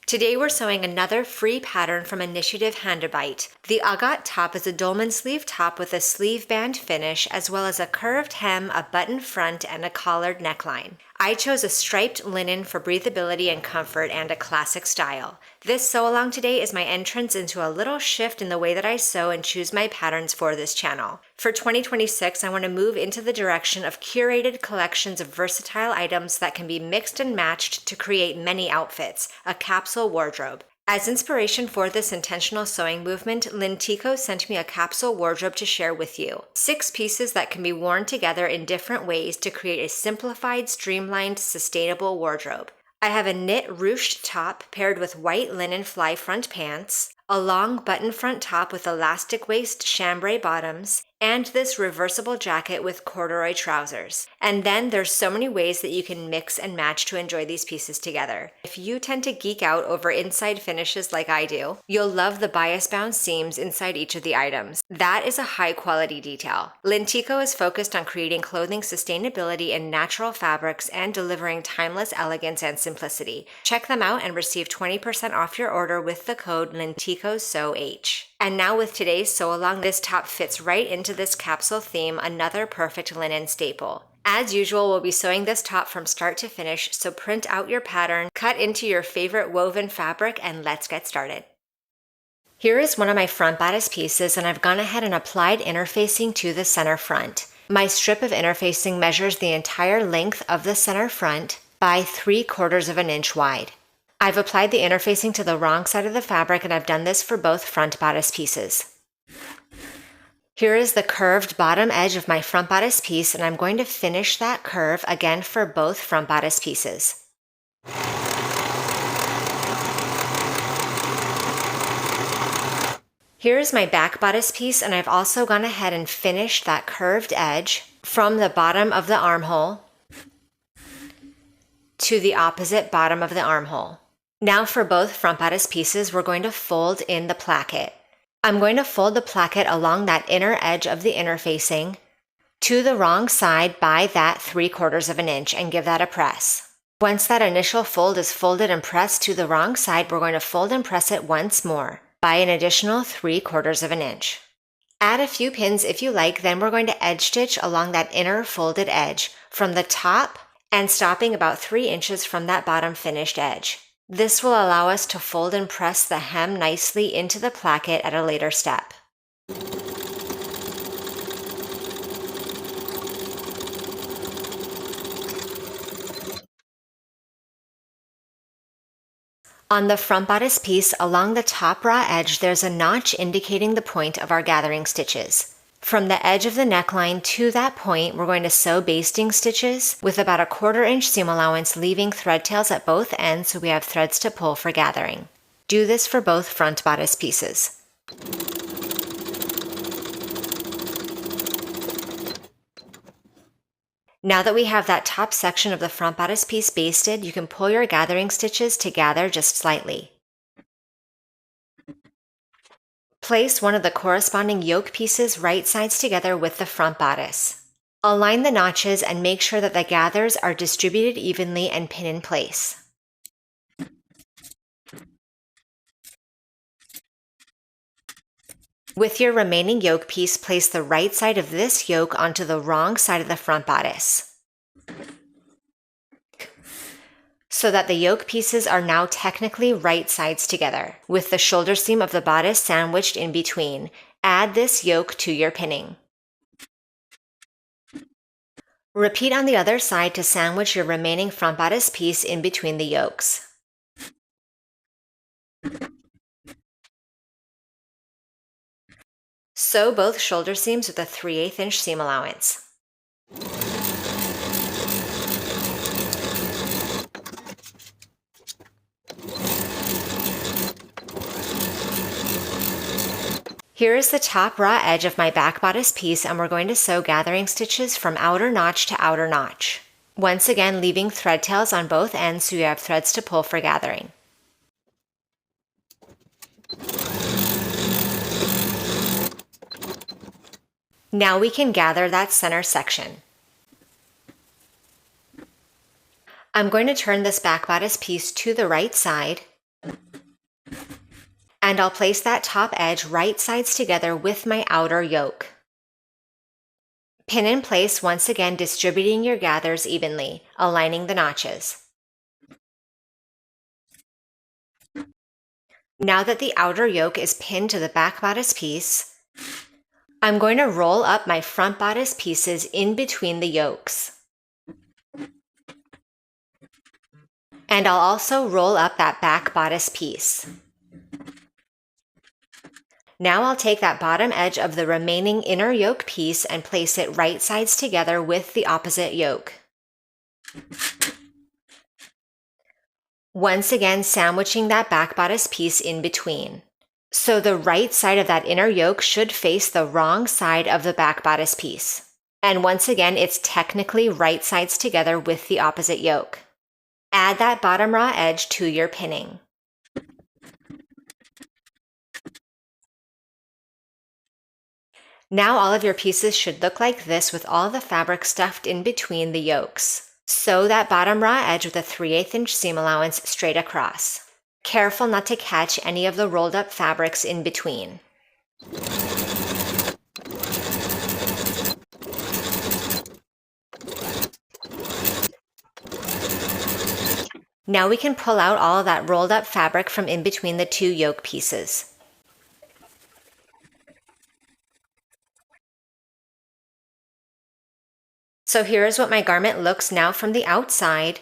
Today we're sewing another free pattern from Initiative Handarbeit. The Agathe top is a dolman sleeve top with a sleeve band finish as well as a curved hem, a button front, and a collared neckline. I chose a striped linen for breathability and comfort and a classic style. This sew along today is my entrance into a little shift in the way that I sew and choose my patterns for this channel. For 2026, I want to move into the direction of curated collections of versatile items that can be mixed and matched to create many outfits, a capsule wardrobe. As inspiration for this intentional sewing movement, Lintico sent me a capsule wardrobe to share with you. 6 pieces that can be worn together in different ways to create a simplified, streamlined, sustainable wardrobe. I have a knit ruched top paired with white linen fly front pants, a long button front top with elastic waist chambray bottoms, and this reversible jacket with corduroy trousers. And then there's so many ways that you can mix and match to enjoy these pieces together. If you tend to geek out over inside finishes like I do, you'll love the bias-bound seams inside each of the items. That is a high-quality detail. Lintico is focused on creating clothing sustainability in natural fabrics and delivering timeless elegance and simplicity. Check them out and receive 20% off your order with the code LinticoSewH. And now with today's sew along, this top fits right into this capsule theme, another perfect linen staple. As usual, we'll be sewing this top from start to finish, so print out your pattern, cut into your favorite woven fabric, and let's get started. Here is one of my front bodice pieces, and I've gone ahead and applied interfacing to the center front. My strip of interfacing measures the entire length of the center front by 3/4 of an inch wide. I've applied the interfacing to the wrong side of the fabric, and I've done this for both front bodice pieces. Here is the curved bottom edge of my front bodice piece, and I'm going to finish that curve again for both front bodice pieces. Here is my back bodice piece, and I've also gone ahead and finished that curved edge from the bottom of the armhole to the opposite bottom of the armhole. Now for both front bodice pieces, we're going to fold in the placket. I'm going to fold the placket along that inner edge of the interfacing to the wrong side by that 3/4 of an inch and give that a press. Once that initial fold is folded and pressed to the wrong side, we're going to fold and press it once more by an additional 3/4 of an inch. Add a few pins if you like, then we're going to edge stitch along that inner folded edge from the top and stopping about 3 inches from that bottom finished edge. This will allow us to fold and press the hem nicely into the placket at a later step. On the front bodice piece, along the top raw edge, there's a notch indicating the point of our gathering stitches. From the edge of the neckline to that point, we're going to sew basting stitches with about a 1/4 inch seam allowance, leaving thread tails at both ends so we have threads to pull for gathering. Do this for both front bodice pieces. Now that we have that top section of the front bodice piece basted, you can pull your gathering stitches to gather just slightly. Place one of the corresponding yoke pieces right sides together with the front bodice. Align the notches and make sure that the gathers are distributed evenly and pin in place. With your remaining yoke piece, place the right side of this yoke onto the wrong side of the front bodice, so that the yoke pieces are now technically right sides together, with the shoulder seam of the bodice sandwiched in between. Add this yoke to your pinning. Repeat on the other side to sandwich your remaining front bodice piece in between the yokes. Sew both shoulder seams with a 3/8 inch seam allowance. Here is the top raw edge of my back bodice piece, and we're going to sew gathering stitches from outer notch to outer notch. Once again, leaving thread tails on both ends so you have threads to pull for gathering. Now we can gather that center section. I'm going to turn this back bodice piece to the right side And I'll place that top edge right sides together with my outer yoke. Pin in place once again, distributing your gathers evenly, aligning the notches. Now that the outer yoke is pinned to the back bodice piece, I'm going to roll up my front bodice pieces in between the yokes. And I'll also roll up that back bodice piece. Now I'll take that bottom edge of the remaining inner yoke piece and place it right sides together with the opposite yoke. Once again, sandwiching that back bodice piece in between. So the right side of that inner yoke should face the wrong side of the back bodice piece. And once again, it's technically right sides together with the opposite yoke. Add that bottom raw edge to your pinning. Now all of your pieces should look like this with all the fabric stuffed in between the yokes. Sew that bottom raw edge with a 3/8 inch seam allowance straight across. Careful not to catch any of the rolled up fabrics in between. Now we can pull out all of that rolled up fabric from in between the two yoke pieces. So here is what my garment looks now from the outside,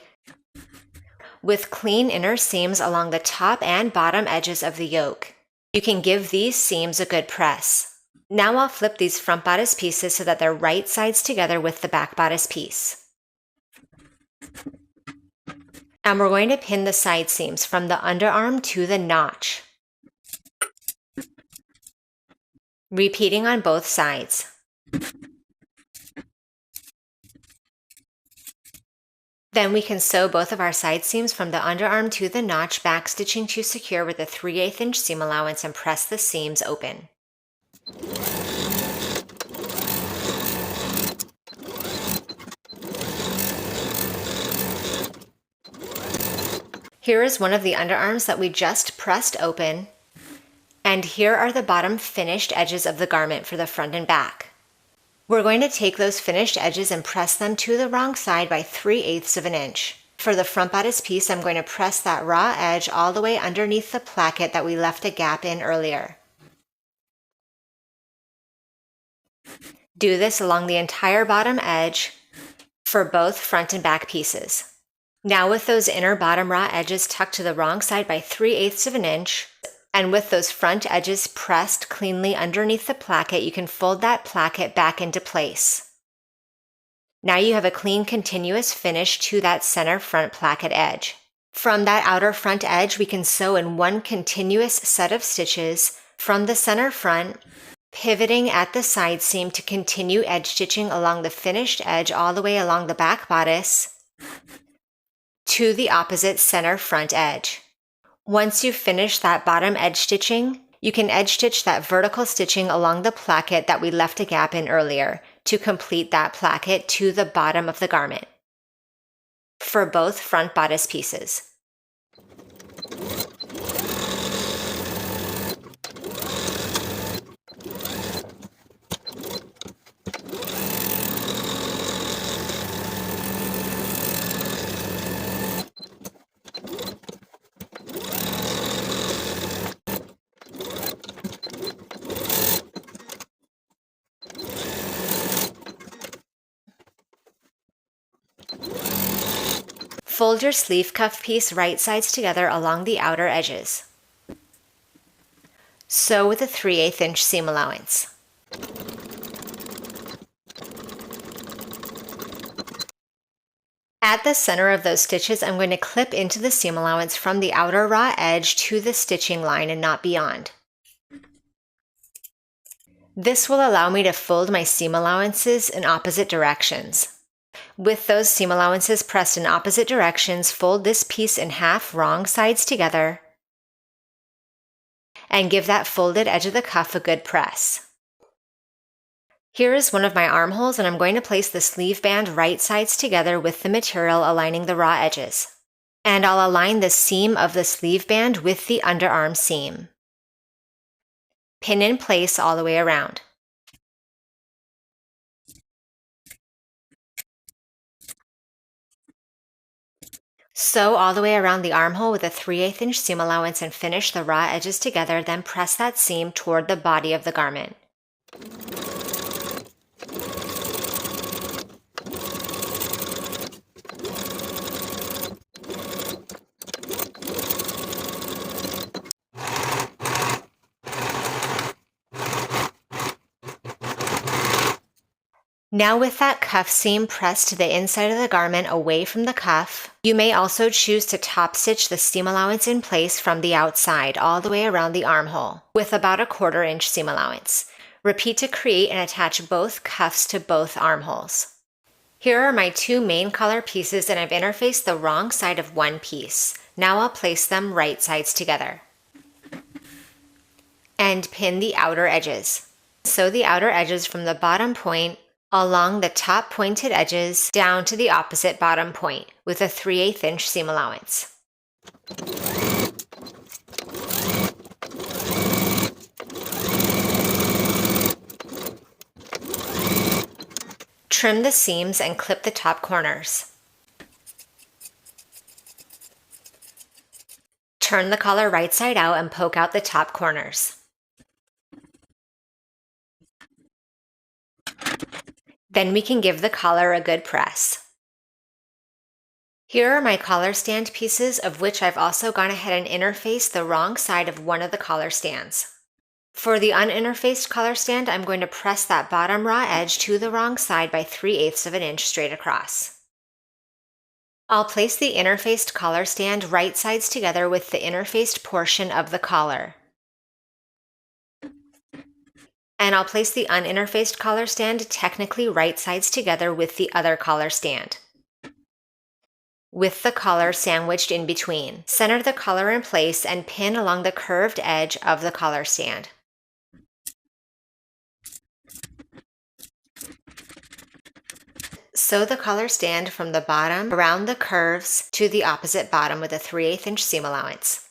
with clean inner seams along the top and bottom edges of the yoke. You can give these seams a good press. Now I'll flip these front bodice pieces so that they're right sides together with the back bodice piece. And we're going to pin the side seams from the underarm to the notch, repeating on both sides. Then we can sew both of our side seams from the underarm to the notch, backstitching to secure with a 3/8 inch seam allowance, and press the seams open. Here is one of the underarms that we just pressed open, and here are the bottom finished edges of the garment for the front and back. We're going to take those finished edges and press them to the wrong side by 3/8 of an inch. For the front bodice piece, I'm going to press that raw edge all the way underneath the placket that we left a gap in earlier. Do this along the entire bottom edge for both front and back pieces. Now with those inner bottom raw edges tucked to the wrong side by 3/8 of an inch, and with those front edges pressed cleanly underneath the placket, you can fold that placket back into place. Now you have a clean, continuous finish to that center front placket edge. From that outer front edge, we can sew in one continuous set of stitches from the center front, pivoting at the side seam to continue edge stitching along the finished edge all the way along the back bodice to the opposite center front edge. Once you've finished that bottom edge stitching, you can edge stitch that vertical stitching along the placket that we left a gap in earlier to complete that placket to the bottom of the garment for both front bodice pieces. Fold your sleeve cuff piece right sides together along the outer edges. Sew with a 3/8 inch seam allowance. At the center of those stitches, I'm going to clip into the seam allowance from the outer raw edge to the stitching line and not beyond. This will allow me to fold my seam allowances in opposite directions. With those seam allowances pressed in opposite directions, fold this piece in half wrong sides together and give that folded edge of the cuff a good press. Here is one of my armholes, and I'm going to place the sleeve band right sides together with the material, aligning the raw edges. And I'll align the seam of the sleeve band with the underarm seam. Pin in place all the way around. Sew all the way around the armhole with a 3/8 inch seam allowance and finish the raw edges together, then press that seam toward the body of the garment. Now with that cuff seam pressed to the inside of the garment away from the cuff, you may also choose to top stitch the seam allowance in place from the outside all the way around the armhole with about a 1/4 inch seam allowance. Repeat to create and attach both cuffs to both armholes. Here are my 2 main collar pieces, and I've interfaced the wrong side of one piece. Now I'll place them right sides together. And pin the outer edges. Sew the outer edges from the bottom point along the top pointed edges down to the opposite bottom point with a 3/8 inch seam allowance. Trim the seams and clip the top corners. Turn the collar right side out and poke out the top corners. Then we can give the collar a good press. Here are my collar stand pieces, of which I've also gone ahead and interfaced the wrong side of one of the collar stands. For the uninterfaced collar stand, I'm going to press that bottom raw edge to the wrong side by 3/8 of an inch straight across. I'll place the interfaced collar stand right sides together with the interfaced portion of the collar. And I'll place the uninterfaced collar stand technically right sides together with the other collar stand, with the collar sandwiched in between. Center the collar in place and pin along the curved edge of the collar stand. Sew the collar stand from the bottom around the curves to the opposite bottom with a 3/8 inch seam allowance.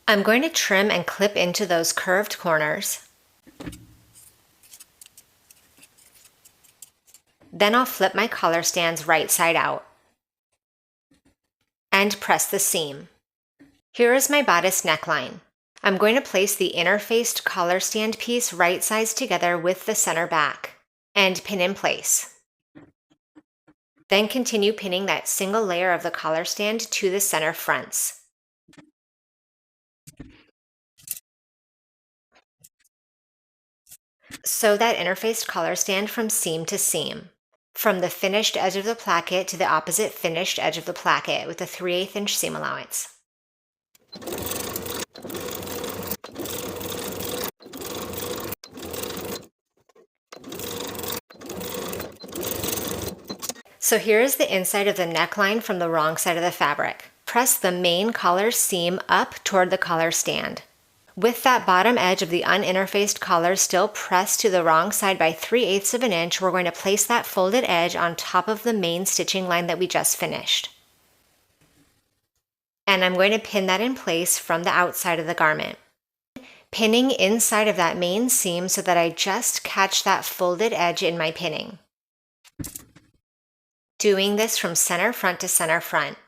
I'm going to trim and clip into those curved corners. Then I'll flip my collar stands right side out and press the seam. Here is my bodice neckline. I'm going to place the interfaced collar stand piece right sides together with the center back and pin in place. Then continue pinning that single layer of the collar stand to the center fronts. Sew that interfaced collar stand from seam to seam, from the finished edge of the placket to the opposite finished edge of the placket with a 3/8 inch seam allowance. So here is the inside of the neckline from the wrong side of the fabric. Press the main collar seam up toward the collar stand. With that bottom edge of the uninterfaced collar still pressed to the wrong side by 3/8 of an inch, we're going to place that folded edge on top of the main stitching line that we just finished. And I'm going to pin that in place from the outside of the garment, pinning inside of that main seam so that I just catch that folded edge in my pinning. Doing this from center front to center front.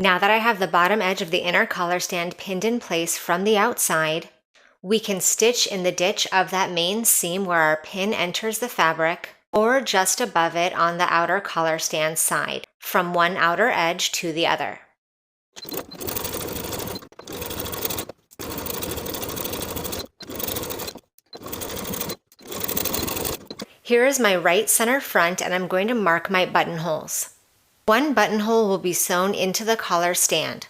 Now that I have the bottom edge of the inner collar stand pinned in place from the outside, we can stitch in the ditch of that main seam where our pin enters the fabric, or just above it on the outer collar stand side, from one outer edge to the other. Here is my right center front, and I'm going to mark my buttonholes. One buttonhole will be sewn into the collar stand,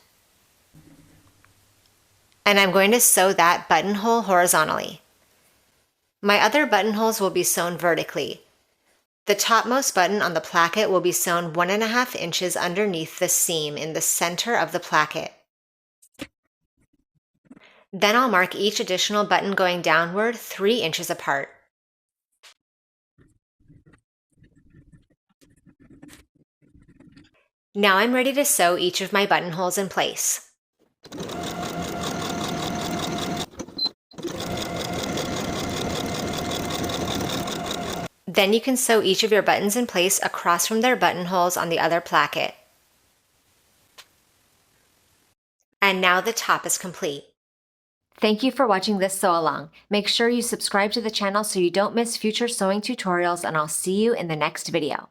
and I'm going to sew that buttonhole horizontally. My other buttonholes will be sewn vertically. The topmost button on the placket will be sewn 1.5 inches underneath the seam in the center of the placket. Then I'll mark each additional button going downward 3 inches apart. Now I'm ready to sew each of my buttonholes in place. Then you can sew each of your buttons in place across from their buttonholes on the other placket. And now the top is complete. Thank you for watching this sew along. Make sure you subscribe to the channel so you don't miss future sewing tutorials, and I'll see you in the next video.